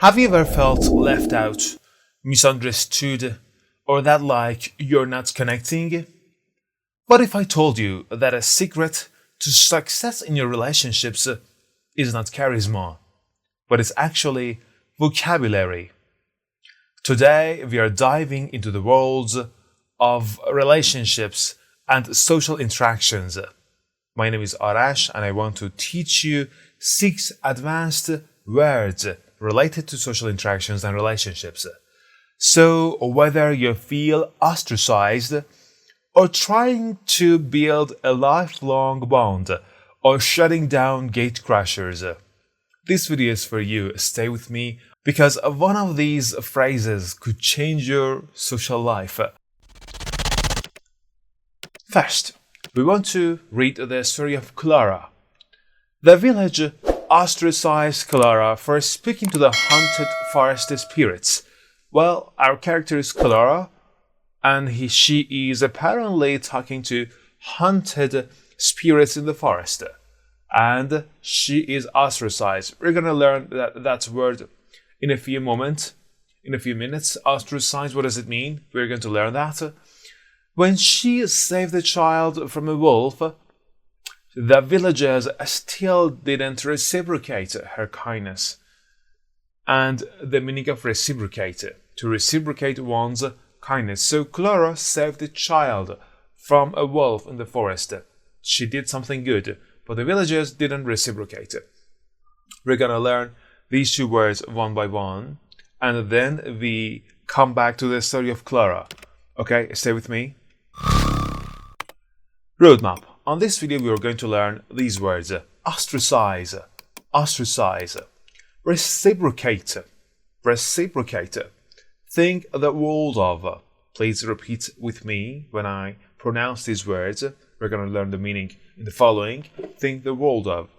Have you ever felt left out, misunderstood, or that like you're not connecting? What if I told you that a secret to success in your relationships is not charisma, but it's actually vocabulary? Today, we are diving into the worlds of relationships and social interactions. My name is Arash, and I want to teach you 6 advanced words related to social interactions and relationships. So, whether you feel ostracized or trying to build a lifelong bond or shutting down gatecrashers, this video is for you. Stay with me because one of these phrases could change your social life. First, we want to read the story of Clara. The village ostracized Clara for speaking to the haunted forest spirits. Well, our character is Clara, and she is apparently talking to haunted spirits in the forest. And she is ostracized. We're going to learn that word in a few minutes. Ostracized, what does it mean? We're going to learn that. When she saved the child from a wolf, the villagers still didn't reciprocate her kindness. And the meaning of reciprocate, to reciprocate one's kindness. So Clara saved the child from a wolf in the forest. She did something good, but the villagers didn't reciprocate. We're gonna learn these 2 words one by one, and then we come back to the story of Clara. Okay, stay with me. Roadmap. On this video, we are going to learn these words: ostracize, ostracize, reciprocate, reciprocate. Think the world of. Please repeat with me when I pronounce these words. We're going to learn the meaning in the following. Think the world of.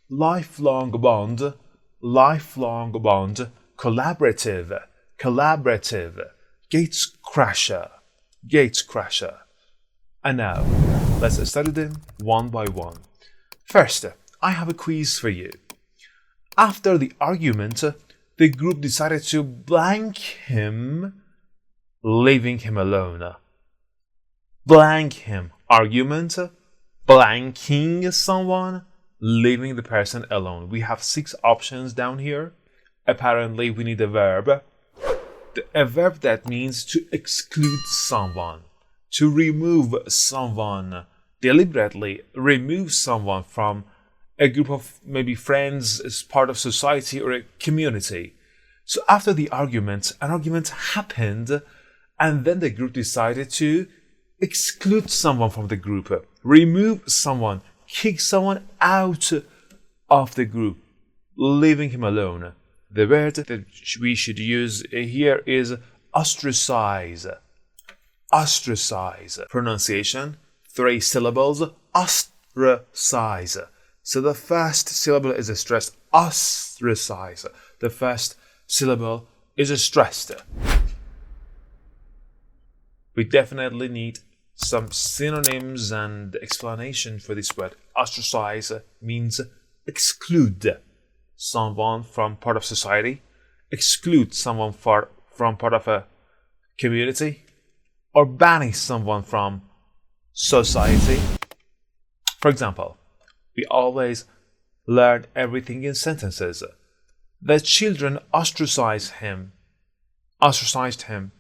Lifelong bond, lifelong bond, collaborative, collaborative, gatecrasher, gatecrasher. And now, let's study them one by one. First, I have a quiz for you. After the argument, the group decided to blank him, leaving him alone. Blank him. Argument, blanking someone, leaving the person alone. We have 6 options down here. Apparently, we need a verb. A verb that means to exclude someone, to remove someone, deliberately remove someone from a group of maybe friends, as part of society or a community. So after the argument, an argument happened, and then the group decided to exclude someone from the group, remove someone, kick someone out of the group, leaving him alone. The word that we should use here is ostracize. Ostracize. Pronunciation, 3 syllables, ostracize. So the first syllable is stressed. Ostracize. The first syllable is stressed. We definitely need some synonyms and explanation for this word. Ostracize means exclude someone from part of society, exclude someone from part of a community, or banish someone from society. For example, we always learn everything in sentences. The children ostracized him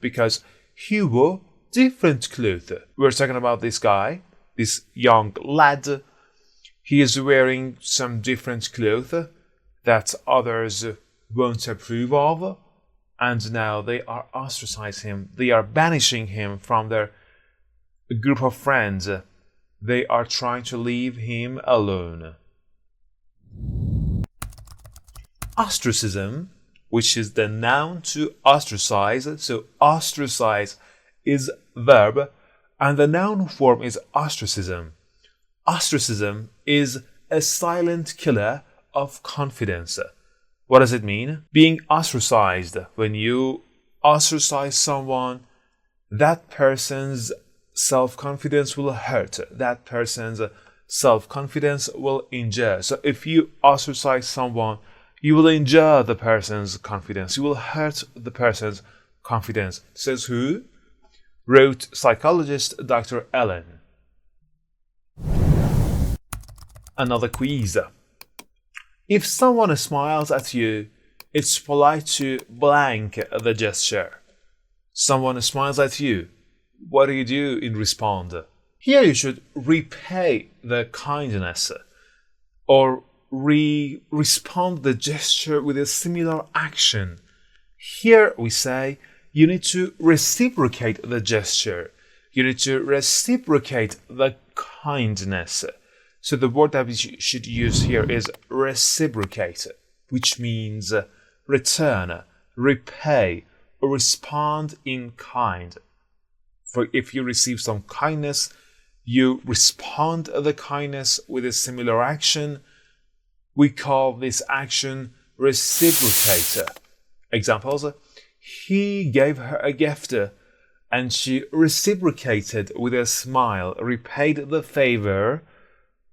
because he wore different clothes. We're talking about this guy, this young lad. He is wearing some different clothes that others won't approve of, and now they are ostracizing him. They are banishing him from their group of friends. They are trying to leave him alone. Ostracism, which is the noun to ostracize. So ostracize is verb, and the noun form is ostracism. Ostracism is a silent killer of confidence. What does it mean? Being ostracized. When you ostracize someone, that person's self-confidence will hurt. That person's self-confidence will injure. So if you ostracize someone, You will injure the person's confidence. You will hurt the person's confidence. Says who? Wrote psychologist Dr. Ellen. Another quiz. If someone smiles at you, it's polite to blank the gesture. Someone smiles at you. What do you do in response? Here you should repay the kindness or respond the gesture with a similar action. Here we say you need to reciprocate the gesture. You need to reciprocate the kindness. So the word that we should use here is reciprocate, which means return, repay, or respond in kind. For if you receive some kindness, you respond the kindness with a similar action. We call this action reciprocate. Examples: he gave her a gift and she reciprocated with a smile, repaid the favor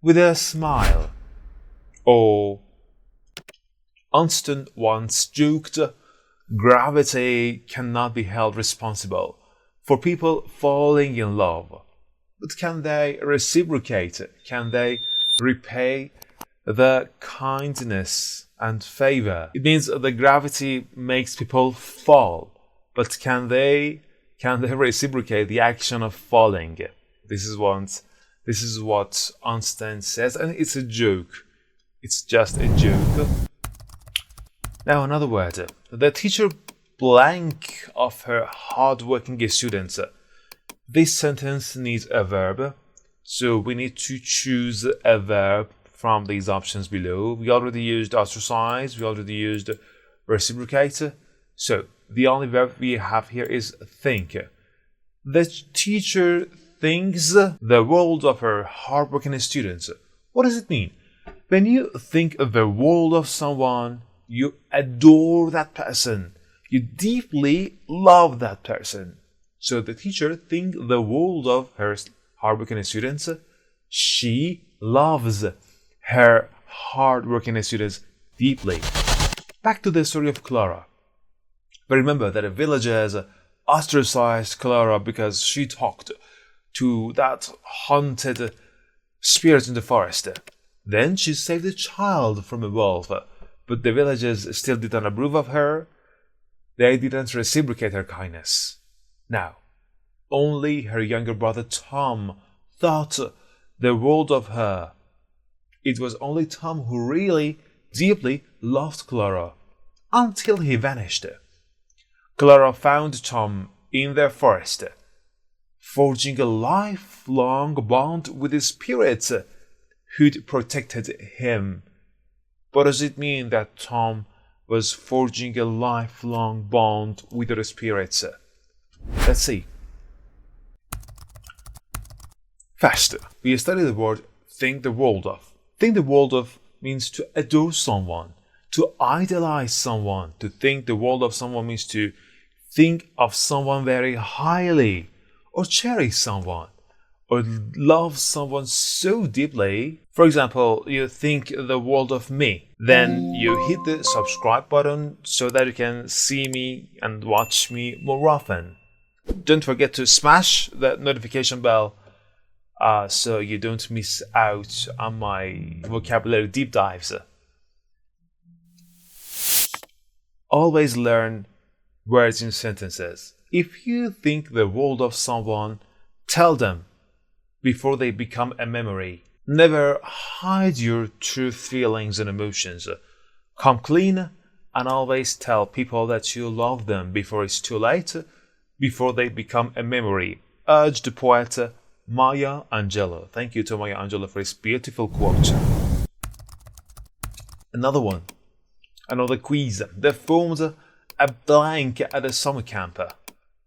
with a smile. Or Einstein once joked, gravity cannot be held responsible for people falling in love. But can they reciprocate? Can they repay the kindness and favor? It means the gravity makes people fall, but can they reciprocate the action of falling? This is what Einstein says, and it's a joke. It's just a joke. Now another word. The teacher blank of her hard-working students. This sentence needs a verb, so we need to choose a verb from these options below. We already used ostracize, we already used reciprocate, so the only verb we have here is think. The teacher thinks the world of her hardworking students. What does it mean? When you think the world of someone, you adore that person. You deeply love that person. So the teacher thinks the world of her hardworking students. She loves her hardworking students deeply. Back to the story of Clara. But remember that the villagers ostracized Clara because she talked to that haunted spirit in the forest. Then she saved a child from a wolf, but the villagers still didn't approve of her. They didn't reciprocate her kindness. Now, only her younger brother Tom thought the world of her. It was only Tom who really, deeply loved Clara, until he vanished. Clara found Tom in their forest, forging a lifelong bond with the spirits who'd protected him. What does it mean that Tom was forging a lifelong bond with the spirits? Let's see. First, we study the word think the world of. Think the world of means to adore someone, to idolize someone. To think the world of someone means to think of someone very highly, or cherish someone, or love someone so deeply. For example, you think the world of me. Then you hit the subscribe button so that you can see me and watch me more often. Don't forget to smash that notification bell so you don't miss out on my vocabulary deep dives. Always learn words in sentences. If you think the world of someone, tell them before they become a memory. Never hide your true feelings and emotions. Come clean and always tell people that you love them before it's too late, before they become a memory. Urged the poet Maya Angelou. Thank you to Maya Angelou for this beautiful quote. Another one. Another quiz. They formed a blank at a summer camp.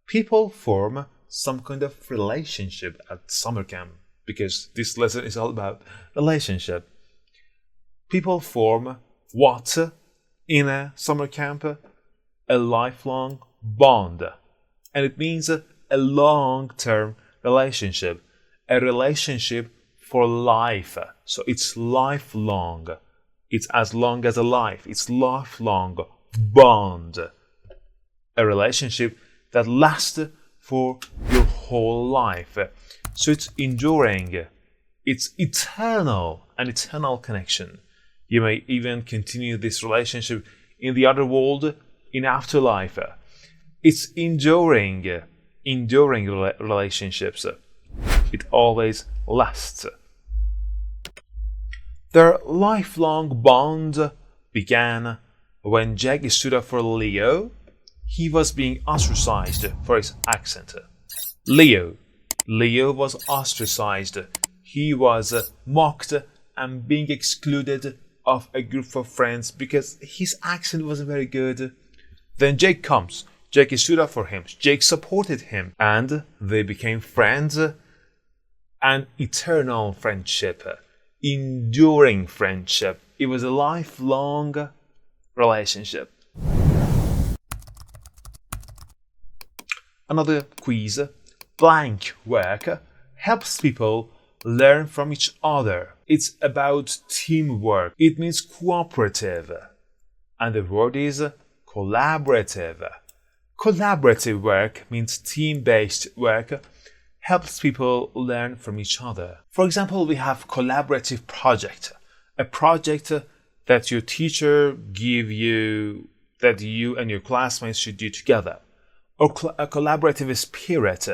People form some kind of relationship at summer camp, because this lesson is all about relationship. People form what in a summer camp? A lifelong bond. And it means a long-term relationship. A relationship for life. So it's lifelong. It's as long as a life. It's lifelong bond. A relationship that lasts for your whole life. So it's enduring. It's eternal, an eternal connection. You may even continue this relationship in the other world, in afterlife. It's enduring relationships. It always lasts. Their lifelong bond began when Jack stood up for Leo. He was being ostracized for his accent. Leo was ostracized. He was mocked and being excluded of a group of friends because his accent wasn't very good. Then Jake comes. Jake stood up for him. Jake supported him. And they became friends. An eternal friendship. Enduring friendship. It was a lifelong relationship. Another quiz. Blank work helps people learn from each other. It's about teamwork. It means cooperative. And the word is collaborative. Collaborative work means team-based work, helps people learn from each other. For example, we have collaborative project, a project that your teacher give you, that you and your classmates should do together. Or a collaborative spirit,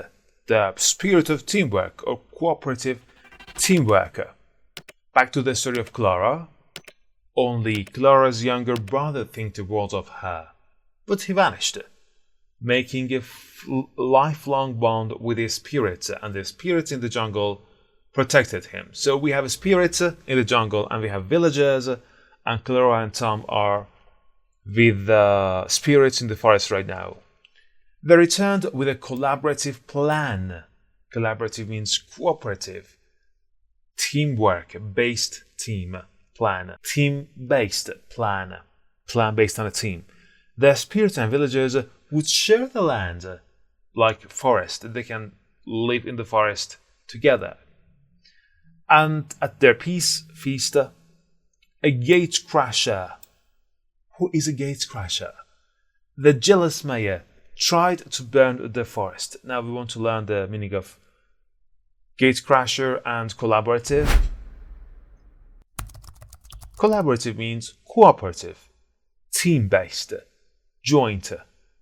the spirit of teamwork or cooperative teamwork. Back to the story of Clara. Only Clara's younger brother think the world of her, but he vanished, making a lifelong bond with his spirits, and the spirits in the jungle protected him. So we have spirits in the jungle, and we have villagers, and Clara and Tom are with the spirits in the forest right now. They returned with a collaborative plan. Collaborative means cooperative. Teamwork-based team plan. Team-based plan. Plan based on a team. The spirits and villagers would share the land, like forest. They can live in the forest together. And at their peace feast, a gatecrasher. Who is a gatecrasher? The jealous mayor tried to burn the forest. Now we want to learn the meaning of gatecrasher and collaborative. Collaborative means cooperative, team-based, joint,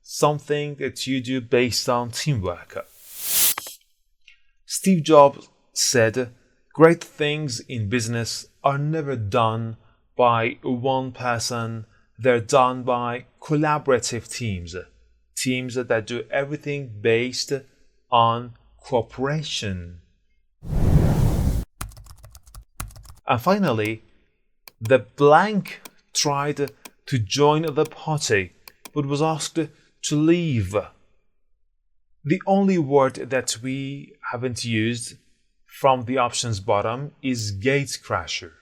something that you do based on teamwork. Steve Jobs said, "Great things in business are never done by one person, they're done by collaborative teams. Teams that do everything based on cooperation." And finally, the blank tried to join the party but was asked to leave. The only word that we haven't used from the options bottom is gatecrasher.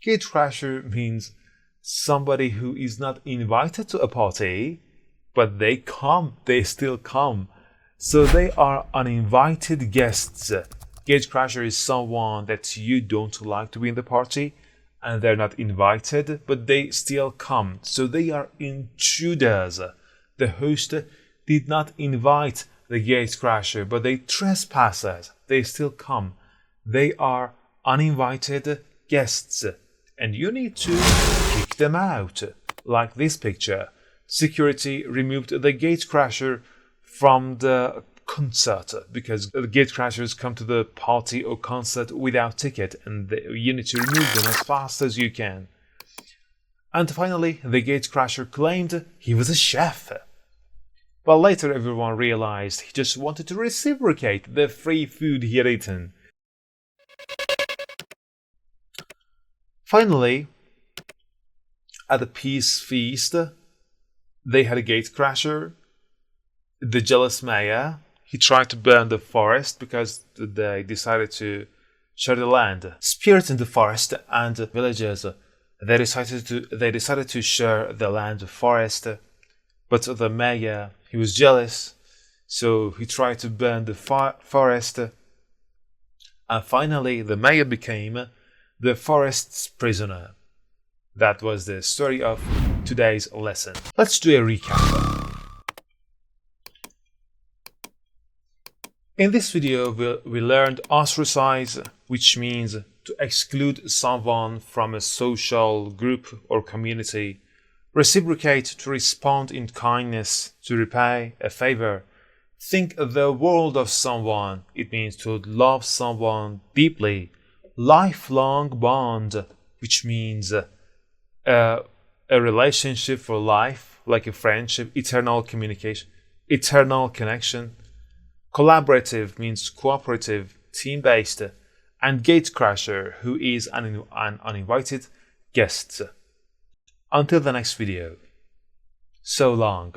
Gatecrasher means somebody who is not invited to a party, but they still come. So they are uninvited guests. Gatecrasher is someone that you don't like to be in the party, and they're not invited, but they still come. So they are intruders. The host did not invite the gatecrasher, but they trespassers. They still come. They are uninvited guests, and you need to kick them out. Like this picture. Security removed the gatecrasher from the concert because the gatecrashers come to the party or concert without ticket, and you need to remove them as fast as you can. And finally, the gatecrasher claimed he was a chef. But later everyone realized he just wanted to reciprocate the free food he had eaten. Finally, at the peace feast, they had a gatecrasher. The jealous mayor, he tried to burn the forest because they decided to share the land. Spirits in the forest and villagers, they decided to share the land, the forest. But the mayor, he was jealous, so he tried to burn the forest. And finally, the mayor became the forest's prisoner. That was the story of today's lesson. Let's do a recap. In this video, we learned ostracize, which means to exclude someone from a social group or community. Reciprocate, to respond in kindness, to repay a favor. Think the world of someone, it means to love someone deeply. Lifelong bond, which means a relationship for life, like a friendship, eternal communication, eternal connection. Collaborative means cooperative, team-based. And Gatecrasher, who is an uninvited guest. Until the next video, so long.